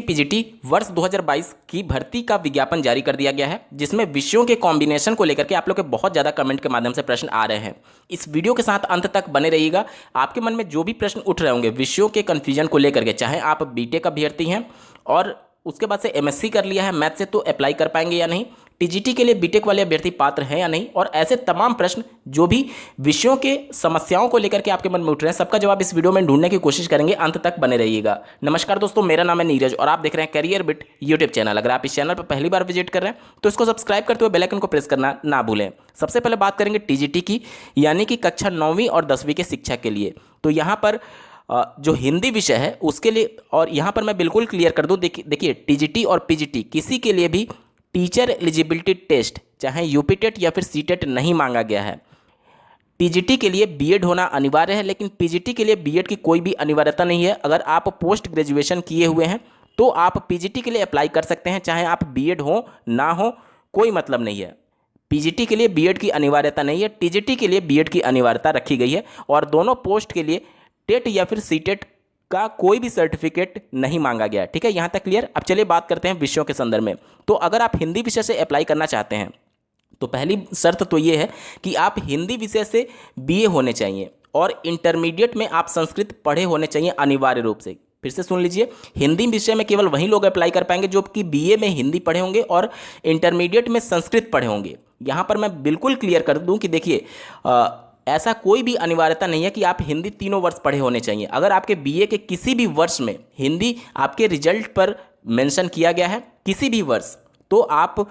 PGT वर्ष 2022 की भर्ती का विज्ञापन जारी कर दिया गया है, जिसमें विषयों के कॉम्बिनेशन को लेकर के आप लोग के बहुत ज़्यादा कमेंट के माध्यम से प्रश्न आ रहे हैं। इस वीडियो के साथ अंत तक बने रहिएगा। आपके मन में जो भी प्रश्न उठ रहे होंगे विषयों के कन्फ्यूजन को लेकर के, चाहे आप बीटेक अभ्यर्थी हैं और उसके बाद से एमएससी कर लिया है मैथ से, तो अप्लाई कर पाएंगे या नहीं, टीजीटी के लिए बीटेक वाले अभ्यर्थी पात्र हैं या नहीं, और ऐसे तमाम प्रश्न जो भी विषयों के समस्याओं को लेकर के आपके मन में उठ रहे हैं, सबका जवाब इस वीडियो में ढूंढने की कोशिश करेंगे। अंत तक बने रहिएगा। नमस्कार दोस्तों, मेरा नाम है नीरज और आप देख रहे हैं करियर बिट यूट्यूब चैनल। अगर आप इस चैनल पर पहली बार विजिट कर रहे हैं तो इसको सब्सक्राइब करते हुए बेल आइकन को प्रेस करना ना भूलें। सबसे पहले बात करेंगे टीजीटी की, यानी कि कक्षा 9वीं और 10वीं के शिक्षा के लिए। तो यहाँ पर जो हिंदी विषय है उसके लिए, और यहाँ पर मैं बिल्कुल क्लियर कर दूँ, देखिए टीजीटी और पीजीटी किसी के लिए भी टीचर एलिजिबिलिटी टेस्ट, चाहे यूपी टेट या फिर सीटेट, नहीं मांगा गया है। टीजीटी के लिए बीएड होना अनिवार्य है, लेकिन पीजीटी के लिए बीएड की कोई भी अनिवार्यता नहीं है। अगर आप पोस्ट ग्रेजुएशन किए हुए हैं तो आप पीजीटी के लिए अप्लाई कर सकते हैं, चाहे आप बीएड हो ना हो, कोई मतलब नहीं है। पीजीटी के लिए बीएड की अनिवार्यता नहीं है, टीजीटी के लिए बीएड की अनिवार्यता रखी गई है, और दोनों पोस्ट के लिए टेट या फिर सीटेट का कोई भी सर्टिफिकेट नहीं मांगा गया। ठीक है, यहाँ तक क्लियर। अब चलिए बात करते हैं विषयों के संदर्भ में। तो अगर आप हिंदी विषय से अप्लाई करना चाहते हैं तो पहली शर्त तो ये है कि आप हिंदी विषय से बीए होने चाहिए, और इंटरमीडिएट में आप संस्कृत पढ़े होने चाहिए अनिवार्य रूप से। फिर से सुन लीजिए, हिंदी विषय में केवल वही लोग अप्लाई कर पाएंगे जो कि बीए में हिंदी पढ़े होंगे और इंटरमीडिएट में संस्कृत पढ़े होंगे। यहाँ पर मैं बिल्कुल क्लियर कर दूँ कि देखिए, ऐसा कोई भी अनिवार्यता नहीं है कि आप हिंदी तीनों वर्ष पढ़े होने चाहिए। अगर आपके बीए के किसी भी वर्ष में हिंदी आपके रिजल्ट पर मेंशन किया गया है, किसी भी वर्ष, तो आप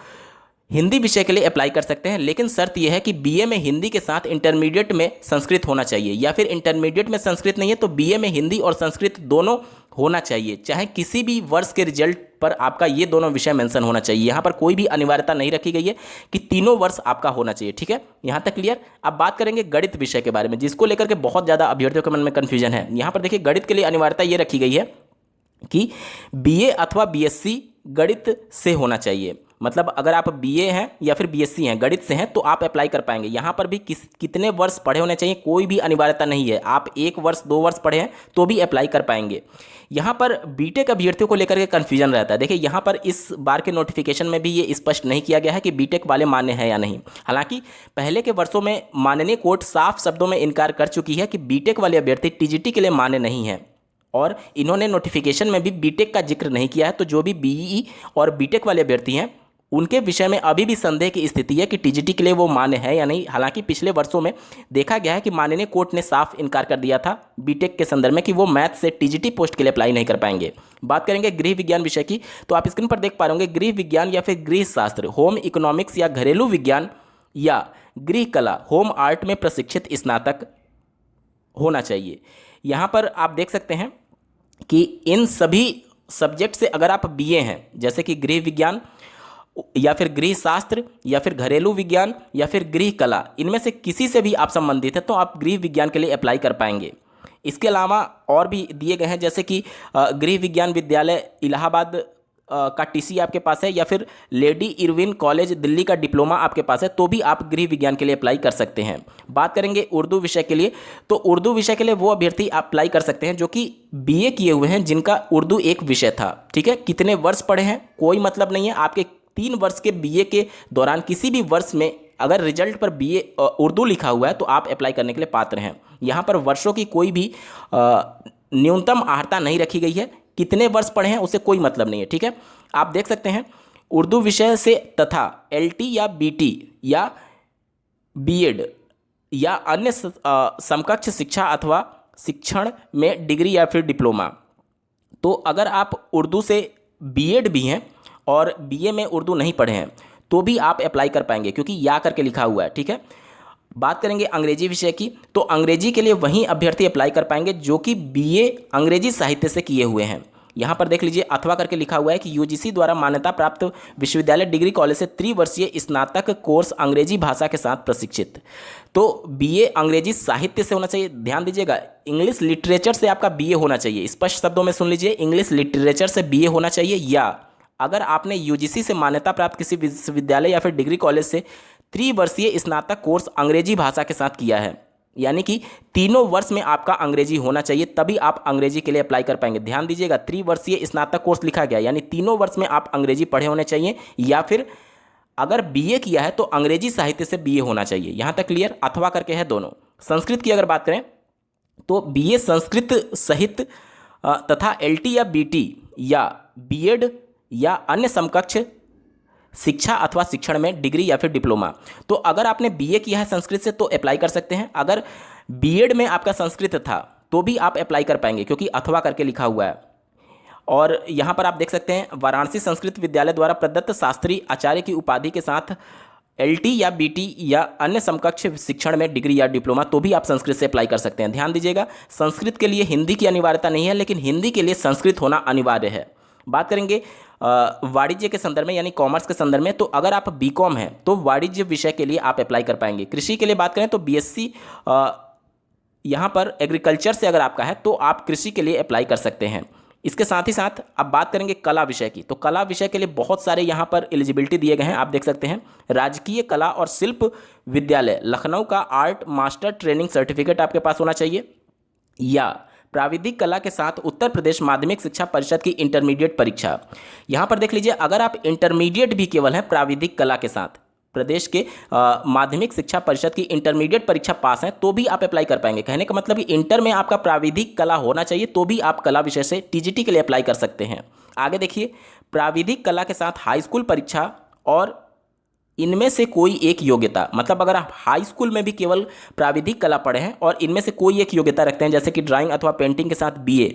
हिंदी विषय के लिए अप्लाई कर सकते हैं। लेकिन शर्त यह है कि बीए में हिंदी के साथ इंटरमीडिएट में संस्कृत होना चाहिए, या फिर इंटरमीडिएट में संस्कृत नहीं है तो बीए में हिंदी और संस्कृत दोनों होना चाहिए। चाहे किसी भी वर्ष के रिजल्ट पर आपका ये दोनों विषय मेंशन होना चाहिए। यहाँ पर कोई भी अनिवार्यता नहीं रखी गई है कि तीनों वर्ष आपका होना चाहिए। ठीक है, यहाँ तक क्लियर। अब बात करेंगे गणित विषय के बारे में, जिसको लेकर के बहुत ज़्यादा अभ्यर्थियों के मन में कन्फ्यूजन है। यहाँ पर देखिए, गणित के लिए अनिवार्यता ये रखी गई है कि बीए अथवा बीएससी गणित से होना चाहिए। मतलब अगर आप बीए हैं या फिर बीएससी हैं, गणित से हैं, तो आप अप्लाई कर पाएंगे। यहाँ पर भी कितने वर्ष पढ़े होने चाहिए, कोई भी अनिवार्यता नहीं है। आप 1 वर्ष 2 वर्ष पढ़े हैं तो भी अप्लाई कर पाएंगे। यहाँ पर बीटेक अभ्यर्थियों को लेकर के कन्फ्यूजन रहता है। देखिए, यहाँ पर इस बार के नोटिफिकेशन में भी ये स्पष्ट नहीं किया गया है कि बीटेक वाले मान्य है या नहीं। हालांकि पहले के वर्षों में माननीय कोर्ट साफ शब्दों में इनकार कर चुकी है कि बीटेक वाले अभ्यर्थी टीजीटी के लिए मान्य नहीं है, और इन्होंने नोटिफिकेशन में भी बीटेक का जिक्र नहीं किया है। तो जो भी बीई और बीटेक वाले अभ्यर्थी हैं उनके विषय में अभी भी संदेह की स्थिति है कि टीजीटी के लिए वो मान्य है या नहीं। हालांकि पिछले वर्षों में देखा गया है कि माननीय कोर्ट ने साफ इनकार कर दिया था बीटेक के संदर्भ में कि वो मैथ से टीजीटी पोस्ट के लिए अप्लाई नहीं कर पाएंगे। बात करेंगे गृह विज्ञान विषय की, तो आप स्क्रीन पर देख पा रहे होंगे, गृह विज्ञान या फिर गृह शास्त्र, होम इकोनॉमिक्स या घरेलू विज्ञान या गृह कला, होम आर्ट में प्रशिक्षित स्नातक होना चाहिए। यहाँ पर आप देख सकते हैं कि इन सभी सब्जेक्ट से अगर आप बीए हैं, जैसे कि गृह विज्ञान या फिर गृह शास्त्र या फिर घरेलू विज्ञान या फिर गृह कला, इनमें से किसी से भी आप संबंधित हैं तो आप गृह विज्ञान के लिए अप्लाई कर पाएंगे। इसके अलावा और भी दिए गए हैं, जैसे कि गृह विज्ञान विद्यालय इलाहाबाद का टीसी आपके पास है, या फिर लेडी इरविन कॉलेज दिल्ली का डिप्लोमा आपके पास है, तो भी आप गृह विज्ञान के लिए अप्लाई कर सकते हैं। बात करेंगे उर्दू विषय के लिए, तो उर्दू विषय के लिए वो अभ्यर्थी अप्लाई कर सकते हैं जो कि बीए किए हुए हैं, जिनका उर्दू एक विषय था। ठीक है, कितने वर्ष पढ़े हैं कोई मतलब नहीं है। आपके 3 वर्ष के बीए के दौरान किसी भी वर्ष में अगर रिजल्ट पर बीए उर्दू लिखा हुआ है तो आप अप्लाई करने के लिए पात्र हैं। यहाँ पर वर्षों की कोई भी न्यूनतम आहर्ता नहीं रखी गई है, कितने वर्ष पढ़े हैं उससे कोई मतलब नहीं है। ठीक है, आप देख सकते हैं उर्दू विषय से तथा एलटी या बीटी या बीएड या अन्य समकक्ष शिक्षा अथवा शिक्षण में डिग्री या फिर डिप्लोमा। तो अगर आप उर्दू से बीएड भी हैं और बीए में उर्दू नहीं पढ़े हैं तो भी आप अप्लाई कर पाएंगे, क्योंकि या करके लिखा हुआ है। ठीक है, बात करेंगे अंग्रेजी विषय की, तो अंग्रेजी के लिए वही अभ्यर्थी अप्लाई कर पाएंगे जो कि बीए अंग्रेजी साहित्य से किए हुए हैं। यहाँ पर देख लीजिए, अथवा करके लिखा हुआ है कि यूजीसी द्वारा मान्यता प्राप्त विश्वविद्यालय डिग्री कॉलेज से त्रिवर्षीय स्नातक कोर्स अंग्रेजी भाषा के साथ प्रशिक्षित। तो बीए अंग्रेजी साहित्य से होना चाहिए। ध्यान दीजिएगा, इंग्लिश लिटरेचर से आपका बीए होना चाहिए। स्पष्ट शब्दों में सुन लीजिए, इंग्लिश लिटरेचर से बीए होना चाहिए, या अगर आपने यूजीसी से मान्यता प्राप्त किसी विश्वविद्यालय या फिर डिग्री कॉलेज से त्रिवर्षीय स्नातक कोर्स अंग्रेजी भाषा के साथ किया है यानी कि तीनों वर्ष में आपका अंग्रेजी होना चाहिए, तभी आप अंग्रेजी के लिए अप्लाई कर पाएंगे। ध्यान दीजिएगा, त्रिवर्षीय स्नातक कोर्स लिखा गया, यानी तीनों वर्ष में आप अंग्रेजी पढ़े होने चाहिए, या फिर अगर बीए किया है तो अंग्रेजी साहित्य से बीए होना चाहिए। यहाँ तक क्लियर? अथवा करके है दोनों। संस्कृत की अगर बात करें तो बीए संस्कृत सहित तथा एलटी या बीटी या बीएड या अन्य समकक्ष शिक्षा अथवा शिक्षण में डिग्री या फिर डिप्लोमा। तो अगर आपने बीए किया है संस्कृत से तो अप्लाई कर सकते हैं। अगर बीएड में आपका संस्कृत था तो भी आप अप्लाई कर पाएंगे, क्योंकि अथवा करके लिखा हुआ है। और यहाँ पर आप देख सकते हैं, वाराणसी संस्कृत विद्यालय द्वारा प्रदत्त शास्त्री आचार्य की उपाधि के साथ एलटी या बीटी या अन्य समकक्ष शिक्षण में डिग्री या डिप्लोमा, तो भी आप संस्कृत से अप्लाई कर सकते हैं। ध्यान दीजिएगा, संस्कृत के लिए हिंदी की अनिवार्यता नहीं है, लेकिन हिंदी के लिए संस्कृत होना अनिवार्य है। बात करेंगे वाणिज्य के संदर्भ में, यानी कॉमर्स के संदर्भ में, तो अगर आप बीकॉम हैं तो वाणिज्य विषय के लिए आप अप्लाई कर पाएंगे। कृषि के लिए बात करें तो बीएससी यहाँ पर एग्रीकल्चर से अगर आपका है तो आप कृषि के लिए अप्लाई कर सकते हैं। इसके साथ ही साथ अब बात करेंगे कला विषय की, तो कला विषय के लिए बहुत सारे यहाँ पर एलिजिबिलिटी दिए गए हैं, आप देख सकते हैं। राजकीय कला और शिल्प विद्यालय लखनऊ का आर्ट मास्टर ट्रेनिंग सर्टिफिकेट आपके पास होना चाहिए, या प्राविधिक कला के साथ उत्तर प्रदेश माध्यमिक शिक्षा परिषद की इंटरमीडिएट परीक्षा। यहाँ पर देख लीजिए, अगर आप इंटरमीडिएट भी केवल है प्राविधिक कला के साथ, प्रदेश के माध्यमिक शिक्षा परिषद की इंटरमीडिएट परीक्षा पास हैं तो भी आप अप्लाई कर पाएंगे। कहने का मतलब कि इंटर में आपका प्राविधिक कला होना चाहिए, तो भी आप कला विषय से टीजीटी के लिए अप्लाई कर सकते हैं। आगे देखिए, प्राविधिक कला के साथ हाई स्कूल परीक्षा और इनमें से कोई एक योग्यता, मतलब अगर आप हाई स्कूल में भी केवल प्राविधिक कला पढ़े हैं और इनमें से कोई एक योग्यता रखते हैं, जैसे कि ड्राइंग अथवा पेंटिंग के साथ बीए,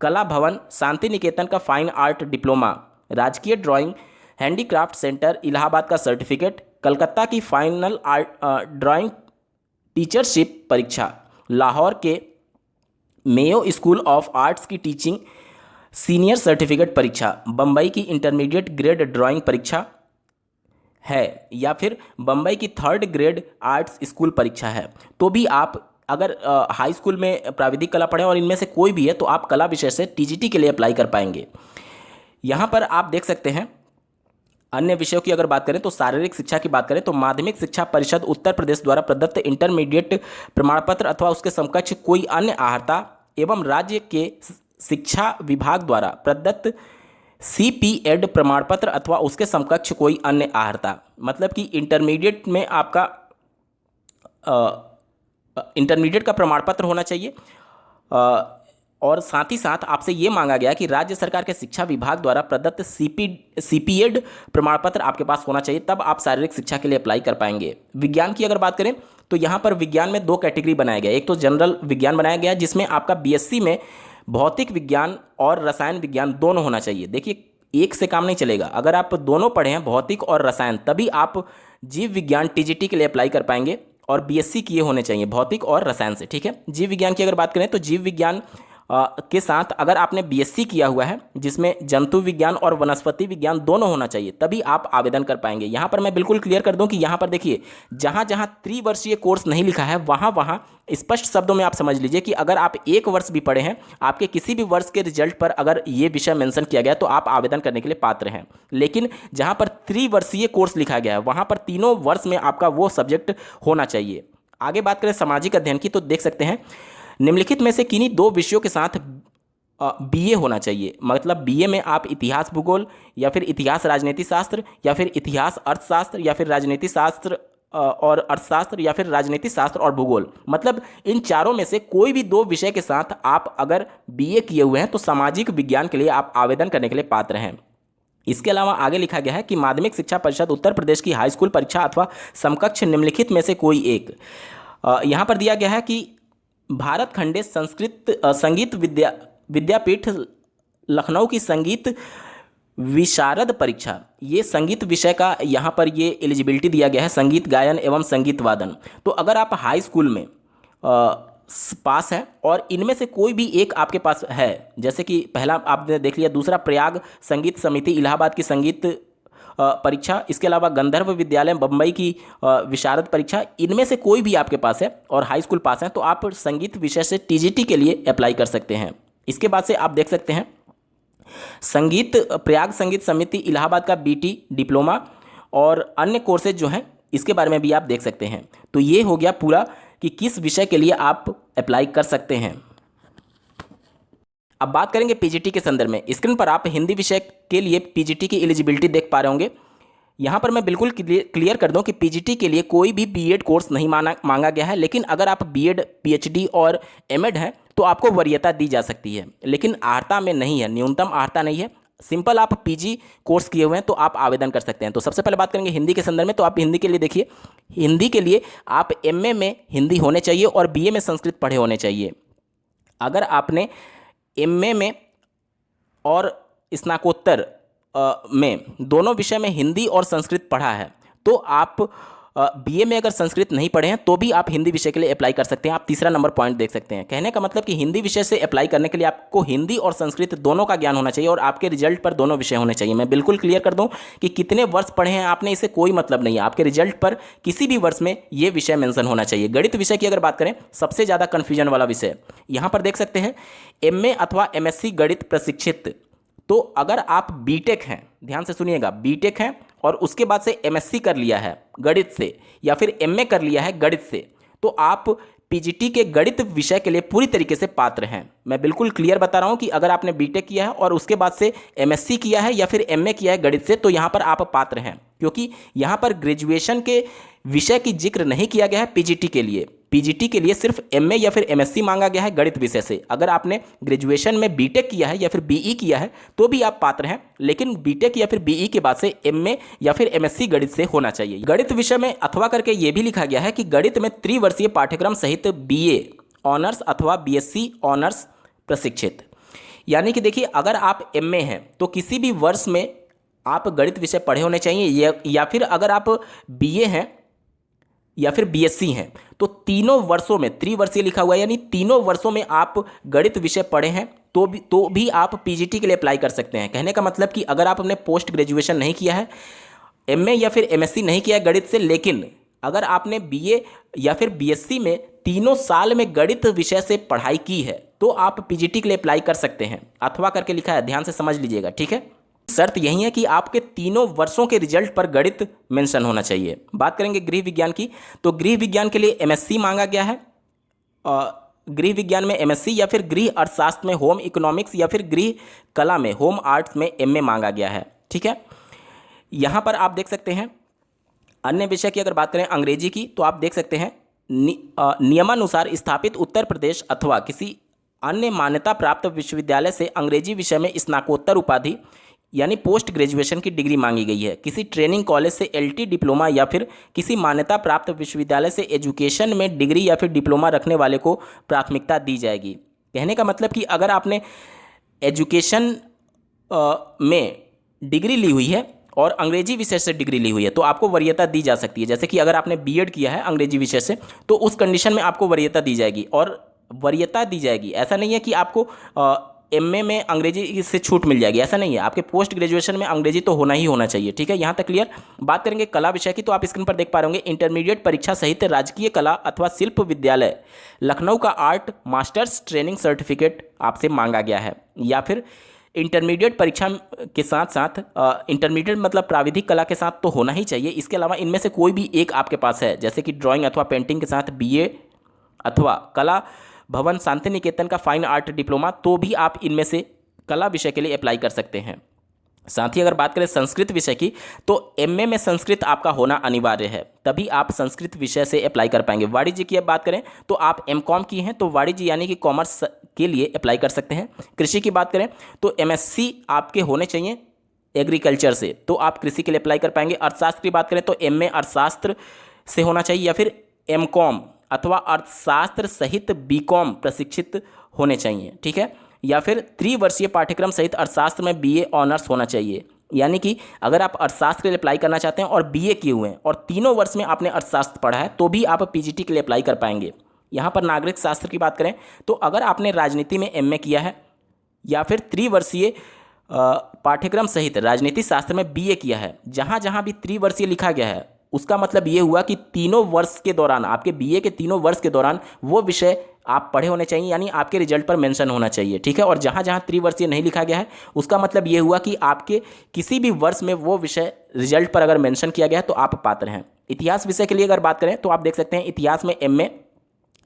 कला भवन शांति निकेतन का फाइन आर्ट डिप्लोमा, राजकीय ड्राइंग हैंडीक्राफ्ट सेंटर इलाहाबाद का सर्टिफिकेट, कलकत्ता की फाइनल आर्ट ड्राइंग टीचरशिप परीक्षा, लाहौर के मेयो स्कूल ऑफ आर्ट्स की टीचिंग सीनियर सर्टिफिकेट परीक्षा, बम्बई की इंटरमीडिएट ग्रेड ड्राइंग परीक्षा है, या फिर बम्बई की 3rd ग्रेड आर्ट्स स्कूल परीक्षा है, तो भी आप अगर हाई स्कूल में प्राविधिक कला पढ़े और इनमें से कोई भी है तो आप कला विषय से टीजीटी के लिए अप्लाई कर पाएंगे। यहाँ पर आप देख सकते हैं, अन्य विषयों की अगर बात करें तो शारीरिक शिक्षा की बात करें तो माध्यमिक शिक्षा परिषद उत्तर प्रदेश द्वारा प्रदत्त इंटरमीडिएट प्रमाण पत्र अथवा उसके समकक्ष कोई अन्य अर्हता एवं राज्य के शिक्षा विभाग द्वारा प्रदत्त सीपीएड प्रमाण पत्र अथवा उसके समकक्ष कोई अन्य अर्हता, मतलब कि इंटरमीडिएट में आपका इंटरमीडिएट का प्रमाण पत्र होना चाहिए, और साथ ही साथ आपसे ये मांगा गया कि राज्य सरकार के शिक्षा विभाग द्वारा प्रदत्त सीपीएड प्रमाण पत्र आपके पास होना चाहिए, तब आप शारीरिक शिक्षा के लिए अप्लाई कर पाएंगे। विज्ञान की अगर बात करें तो यहाँ पर विज्ञान में 2 कैटेगरी बनाया गया, एक तो जनरल विज्ञान बनाया गया जिसमें आपका बीएससी में भौतिक विज्ञान और रसायन विज्ञान दोनों होना चाहिए। देखिए, एक से काम नहीं चलेगा, अगर आप दोनों पढ़े हैं भौतिक और रसायन, तभी आप जीव विज्ञान टीजीटी के लिए अप्लाई कर पाएंगे, और बीएससी किए होने चाहिए भौतिक और रसायन से। ठीक है, जीव विज्ञान की अगर बात करें तो जीव विज्ञान के साथ अगर आपने बीएससी किया हुआ है जिसमें जंतु विज्ञान और वनस्पति विज्ञान दोनों होना चाहिए, तभी आप आवेदन कर पाएंगे। यहाँ पर मैं बिल्कुल क्लियर कर दूं कि यहाँ पर देखिए, जहाँ जहाँ त्रिवर्षीय कोर्स नहीं लिखा है वहाँ वहाँ स्पष्ट शब्दों में आप समझ लीजिए कि अगर आप 1 वर्ष भी पढ़े हैं, आपके किसी भी वर्ष के रिजल्ट पर अगर ये विषय मेंशन किया गया तो आप आवेदन करने के लिए पात्र हैं। लेकिन जहाँ पर त्रिवर्षीय कोर्स लिखा गया है वहाँ पर तीनों वर्ष में आपका वो सब्जेक्ट होना चाहिए। आगे बात करें सामाजिक अध्ययन की, तो देख सकते हैं निम्नलिखित में से किन्हीं 2 विषयों के साथ बीए होना चाहिए, मतलब बीए में आप इतिहास भूगोल या फिर इतिहास राजनीति शास्त्र या फिर इतिहास अर्थशास्त्र या फिर राजनीति शास्त्र और अर्थशास्त्र या फिर राजनीति शास्त्र और भूगोल, मतलब इन चारों में से कोई भी 2 विषय के साथ आप अगर बीए किए हुए हैं तो सामाजिक विज्ञान के लिए आप आवेदन करने के लिए पात्र हैं। इसके अलावा आगे लिखा गया है कि माध्यमिक शिक्षा परिषद उत्तर प्रदेश की हाई स्कूल परीक्षा अथवा समकक्ष निम्नलिखित में से कोई एक, यहाँ पर दिया गया है कि भारत खंडे संगीत विद्यापीठ लखनऊ की संगीत विशारद परीक्षा, ये संगीत विषय का यहाँ पर ये एलिजिबिलिटी दिया गया है, संगीत गायन एवं संगीत वादन। तो अगर आप हाई स्कूल में पास है और इनमें से कोई भी एक आपके पास है, जैसे कि पहला आपने देख लिया, दूसरा प्रयाग संगीत समिति इलाहाबाद की संगीत परीक्षा, इसके अलावा गंधर्व विद्यालय बम्बई की विशारद परीक्षा, इनमें से कोई भी आपके पास है और हाई स्कूल पास है तो आप संगीत विषय से टीजीटी के लिए अप्लाई कर सकते हैं। इसके बाद से आप देख सकते हैं संगीत प्रयाग संगीत समिति इलाहाबाद का बीटी डिप्लोमा और अन्य कोर्सेज जो हैं इसके बारे में भी आप देख सकते हैं। तो ये हो गया पूरा कि किस विषय के लिए आप अप्लाई कर सकते हैं। अब बात करेंगे पीजीटी के संदर्भ में। स्क्रीन पर आप हिंदी विषय के लिए पीजीटी की एलिजिबिलिटी देख पा रहे होंगे। यहाँ पर मैं बिल्कुल क्लियर कर दूं कि पीजीटी के लिए कोई भी बीएड कोर्स नहीं मांगा गया है, लेकिन अगर आप बीएड, पीएचडी और एमएड हैं तो आपको वरीयता दी जा सकती है, लेकिन अर्हता में नहीं है, न्यूनतम अर्हता नहीं है। सिंपल आप पीजी कोर्स किए हुए हैं तो आप आवेदन कर सकते हैं। तो सबसे पहले बात करेंगे हिंदी के संदर्भ में। तो आप हिंदी के लिए देखिए, हिंदी के लिए आप एमए में हिंदी होने चाहिए और बीए में संस्कृत पढ़े होने चाहिए। अगर आपने एमए में और स्नातकोत्तर में दोनों विषय में हिंदी और संस्कृत पढ़ा है तो आप बीए में अगर संस्कृत नहीं पढ़े हैं तो भी आप हिंदी विषय के लिए अप्लाई कर सकते हैं। आप तीसरा नंबर पॉइंट देख सकते हैं। कहने का मतलब कि हिंदी विषय से अप्लाई करने के लिए आपको हिंदी और संस्कृत दोनों का ज्ञान होना चाहिए और आपके रिजल्ट पर दोनों विषय होने चाहिए। मैं बिल्कुल क्लियर कर दूं कि कितने वर्ष पढ़े हैं आपने, इससे कोई मतलब नहीं है। आपके रिजल्ट पर किसी भी वर्ष में ये विषय मेंशन होना चाहिए। गणित विषय की अगर बात करें, सबसे ज़्यादा कन्फ्यूजन वाला विषय यहाँ पर देख सकते हैं, एमए अथवा एमएससी गणित प्रशिक्षित। तो अगर आप बीटेक हैं, ध्यान से सुनिएगा, बीटेक हैं और उसके बाद से एमएससी कर लिया है गणित से या फिर एमए कर लिया है गणित से, तो आप पीजीटी के गणित विषय के लिए पूरी तरीके से पात्र हैं। मैं बिल्कुल क्लियर बता रहा हूं कि अगर आपने बीटेक किया है और उसके बाद से एमएससी किया है या फिर एमए किया है गणित से, तो यहां पर आप पात्र हैं, क्योंकि यहां पर ग्रेजुएशन के विषय की जिक्र नहीं किया गया है पीजीटी के लिए। पीजीटी के लिए सिर्फ एमए या फिर एमएससी मांगा गया है गणित विषय से। अगर आपने ग्रेजुएशन में बीटेक किया है या फिर बीई किया है तो भी आप पात्र हैं, लेकिन बीटेक या फिर बीई के बाद से एमए या फिर एमएससी गणित से होना चाहिए। गणित विषय में अथवा करके ये भी लिखा गया है कि गणित में त्रिवर्षीय पाठ्यक्रम सहित बीए ऑनर्स अथवा बीएससी ऑनर्स प्रशिक्षित। यानी कि देखिए, अगर आप एमए हैं तो किसी भी वर्ष में आप गणित विषय पढ़े होने चाहिए, या फिर अगर आप बीए हैं या फिर बीएससी हैं तो तीनों वर्षों में, त्रिवर्षीय लिखा हुआ है, यानी तीनों वर्षों में आप गणित विषय पढ़े हैं तो भी आप पीजीटी के लिए अप्लाई कर सकते हैं। कहने का मतलब कि अगर आपने पोस्ट ग्रेजुएशन नहीं किया है, एमए या फिर एमएससी नहीं किया है गणित से, लेकिन अगर आपने बीए या फिर बीएससी में तीनों साल में गणित विषय से पढ़ाई की है तो आप पीजीटी के लिए अप्लाई कर सकते हैं। अथवा करके लिखा है, ध्यान से समझ लीजिएगा, ठीक है। शर्त यही है कि आपके तीनों वर्षों के रिजल्ट पर गणित मेंशन होना चाहिए। बात करेंगे गृह विज्ञान की, तो गृह विज्ञान के लिए एमएससी मांगा गया है। गृह विज्ञान में एमएससी या फिर गृह अर्थशास्त्र में होम इकोनॉमिक्स या फिर गृह कला में होम आर्ट्स में एमए मांगा गया है, ठीक है। यहाँ पर आप देख सकते हैं अन्य विषय की अगर बात करें अंग्रेजी की, तो आप देख सकते हैं नियमानुसार स्थापित उत्तर प्रदेश अथवा किसी अन्य मान्यता प्राप्त विश्वविद्यालय से अंग्रेजी विषय में स्नातकोत्तर उपाधि यानी पोस्ट ग्रेजुएशन की डिग्री मांगी गई है। किसी ट्रेनिंग कॉलेज से एलटी डिप्लोमा या फिर किसी मान्यता प्राप्त विश्वविद्यालय से एजुकेशन में डिग्री या फिर डिप्लोमा रखने वाले को प्राथमिकता दी जाएगी। कहने का मतलब कि अगर आपने एजुकेशन में डिग्री ली हुई है और अंग्रेजी विषय से डिग्री ली हुई है तो आपको वरीयता दी जा सकती है। जैसे कि अगर आपने बीएड किया है अंग्रेजी विषय से तो उस कंडीशन में आपको वरीयता दी जाएगी, और वरीयता दी जाएगी। ऐसा नहीं है कि आपको एमए में अंग्रेजी से छूट मिल जाएगी, ऐसा नहीं है। आपके पोस्ट ग्रेजुएशन में अंग्रेजी तो होना ही होना चाहिए, ठीक है। यहाँ तक क्लियर। बात करेंगे कला विषय की, तो आप स्क्रीन पर देख पा रहे होंगे इंटरमीडिएट परीक्षा सहित राजकीय कला अथवा शिल्प विद्यालय लखनऊ का आर्ट मास्टर्स ट्रेनिंग सर्टिफिकेट आपसे मांगा गया है। या फिर इंटरमीडिएट परीक्षा के साथ साथ इंटरमीडिएट मतलब प्राविधिक कला के साथ तो होना ही चाहिए। इसके अलावा इनमें से कोई भी एक आपके पास है, जैसे कि ड्राइंग अथवा पेंटिंग के साथ बीए अथवा कला भवन शांति निकेतन का फाइन आर्ट डिप्लोमा, तो भी आप इनमें से कला विषय के लिए अप्लाई कर सकते हैं। साथ ही अगर बात करें संस्कृत विषय की, तो एमए में संस्कृत आपका होना अनिवार्य है, तभी आप संस्कृत विषय से अप्लाई कर पाएंगे। वाणिज्य की अब बात करें तो आप एमकॉम की हैं तो वाणिज्य यानी कि कॉमर्स के लिए अप्लाई कर सकते हैं। कृषि की बात करें तो एमएससी आपके होने चाहिए एग्रीकल्चर से, तो आप कृषि के लिए अप्लाई कर पाएंगे। अर्थशास्त्र की बात करें तो एमए अर्थशास्त्र से होना चाहिए या फिर एमकॉम अथवा अर्थशास्त्र सहित बीकॉम प्रशिक्षित होने चाहिए, ठीक है। या फिर त्रिवर्षीय पाठ्यक्रम सहित अर्थशास्त्र में बीए ऑनर्स होना चाहिए। यानी कि अगर आप अर्थशास्त्र के लिए अप्लाई करना चाहते हैं और बीए किए हुए हैं और तीनों वर्ष में आपने अर्थशास्त्र पढ़ा है तो भी आप पीजीटी के लिए अप्लाई कर पाएंगे। यहाँ पर नागरिक शास्त्र की बात करें तो अगर आपने राजनीति में एमए किया है या फिर त्रिवर्षीय पाठ्यक्रम सहित राजनीति शास्त्र में बीए किया है, जहाँ जहाँ भी त्रिवर्षीय लिखा गया है उसका मतलब ये हुआ कि तीनों वर्ष के दौरान, आपके बीए के तीनों वर्ष के दौरान वो विषय आप पढ़े होने चाहिए, यानी आपके रिजल्ट पर मेंशन होना चाहिए, ठीक है। और जहाँ जहाँ त्रिवर्षीय नहीं लिखा गया है उसका मतलब ये हुआ कि आपके किसी भी वर्ष में वो विषय रिजल्ट पर अगर मेंशन किया गया है तो आप पात्र हैं। इतिहास विषय के लिए अगर बात करें तो आप देख सकते हैं इतिहास में एमए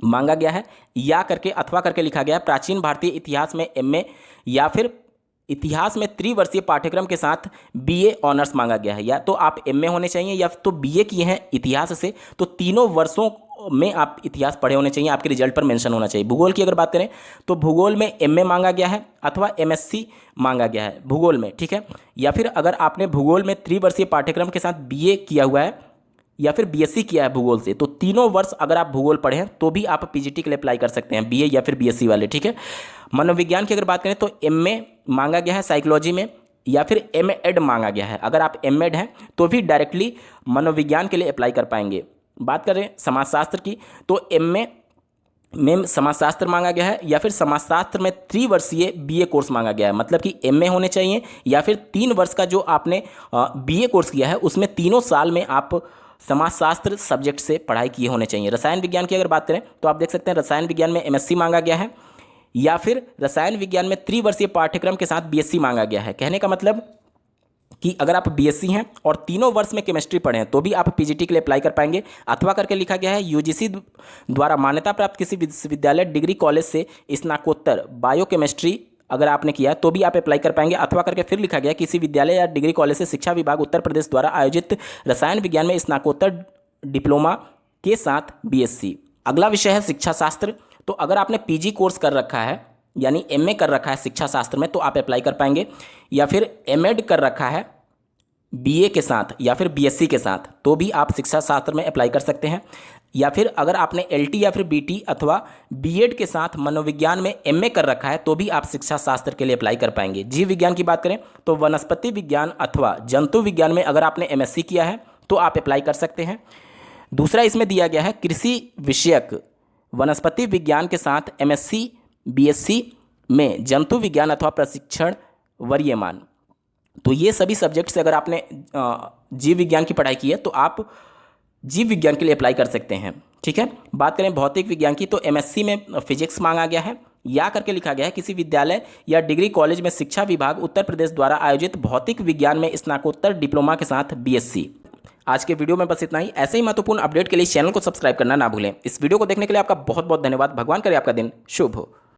मांगा गया है, या करके अथवा करके लिखा गया है। प्राचीन भारतीय इतिहास में एमए या फिर इतिहास में त्रिवर्षीय पाठ्यक्रम के साथ बीए ऑनर्स मांगा गया है। या तो आप एमए होने चाहिए या तो बीए किए हैं इतिहास से, तो तीनों वर्षों में आप इतिहास पढ़े होने चाहिए, आपके रिजल्ट पर मेंशन होना चाहिए। भूगोल की अगर बात करें तो भूगोल में एमए मांगा गया है अथवा एमएससी मांगा गया है भूगोल में, ठीक है। या फिर अगर आपने भूगोल में त्रिवर्षीय पाठ्यक्रम के साथ बीए किया हुआ है या फिर बीएससी किया है भूगोल से, तो तीनों वर्ष अगर आप भूगोल पढ़े हैं तो भी आप पीजीटी के लिए अप्लाई कर सकते हैं, बीए या फिर बीएससी वाले, ठीक है। मनोविज्ञान की अगर बात करें तो एमए मांगा गया है साइकोलॉजी में, या फिर एमएड मांगा गया है। अगर आप एमएड हैं तो भी डायरेक्टली मनोविज्ञान के लिए अप्लाई कर पाएंगे। बात करें समाजशास्त्र की तो एमए में समाजशास्त्र मांगा गया है, या फिर समाजशास्त्र में त्रिवर्षीय बीए कोर्स मांगा गया है। मतलब कि एमए होने चाहिए या फिर 3 वर्ष का जो आपने बीए कोर्स किया है उसमें तीनों साल में आप समाजशास्त्र सब्जेक्ट से पढ़ाई किए होने चाहिए। रसायन विज्ञान की अगर बात करें तो आप देख सकते हैं रसायन विज्ञान में एमएससी मांगा गया है, या फिर रसायन विज्ञान में त्रिवर्षीय पाठ्यक्रम के साथ बीएससी मांगा गया है। कहने का मतलब कि अगर आप बीएससी हैं और तीनों वर्ष में केमिस्ट्री पढ़े हैं तो भी आप पीजीटी के लिए अप्लाई कर पाएंगे। अथवा करके लिखा गया है यूजीसी द्वारा मान्यता प्राप्त किसी विश्वविद्यालय डिग्री कॉलेज से स्नातकोत्तर बायोकेमिस्ट्री अगर आपने किया तो भी आप अप्लाई कर पाएंगे। अथवा करके फिर लिखा गया किसी विद्यालय या डिग्री कॉलेज से शिक्षा विभाग उत्तर प्रदेश द्वारा आयोजित रसायन विज्ञान में स्नातकोत्तर डिप्लोमा के साथ बीएससी। अगला विषय है शिक्षा शास्त्र। तो अगर आपने पीजी कोर्स कर रखा है यानी एमए कर रखा है शिक्षा शास्त्र में तो आप अप्लाई कर पाएंगे, या फिर एमएड कर रखा है बीए के साथ या फिर बीएससी के साथ तो भी आप शिक्षा शास्त्र में अप्लाई कर सकते हैं। या फिर अगर आपने एलटी या फिर बीटी अथवा बीएड के साथ मनोविज्ञान में एमए कर रखा है तो भी आप शिक्षा शास्त्र के लिए अप्लाई कर पाएंगे। जीव विज्ञान की बात करें तो वनस्पति विज्ञान अथवा जंतु विज्ञान में अगर आपने एमएससी किया है तो आप अप्लाई कर सकते हैं। दूसरा इसमें दिया गया है कृषि विषयक वनस्पति विज्ञान के साथ एमएससी बीएससी में जंतु विज्ञान अथवा प्रशिक्षण वरीयमान। तो ये सभी सब्जेक्ट से अगर आपने जीव विज्ञान की पढ़ाई की है तो आप जीव विज्ञान के लिए अप्लाई कर सकते हैं, ठीक है। बात करें भौतिक विज्ञान की तो एमएससी में फिजिक्स मांगा गया है, या करके लिखा गया है किसी विद्यालय या डिग्री कॉलेज में शिक्षा विभाग उत्तर प्रदेश द्वारा आयोजित भौतिक विज्ञान में स्नातकोत्तर डिप्लोमा के साथ बीएससी। आज के वीडियो में बस इतना ही। ऐसे ही महत्वपूर्ण अपडेट के लिए चैनल को सब्सक्राइब करना ना भूलें। इस वीडियो को देखने के लिए आपका बहुत बहुत धन्यवाद। भगवान करे आपका दिन शुभ हो।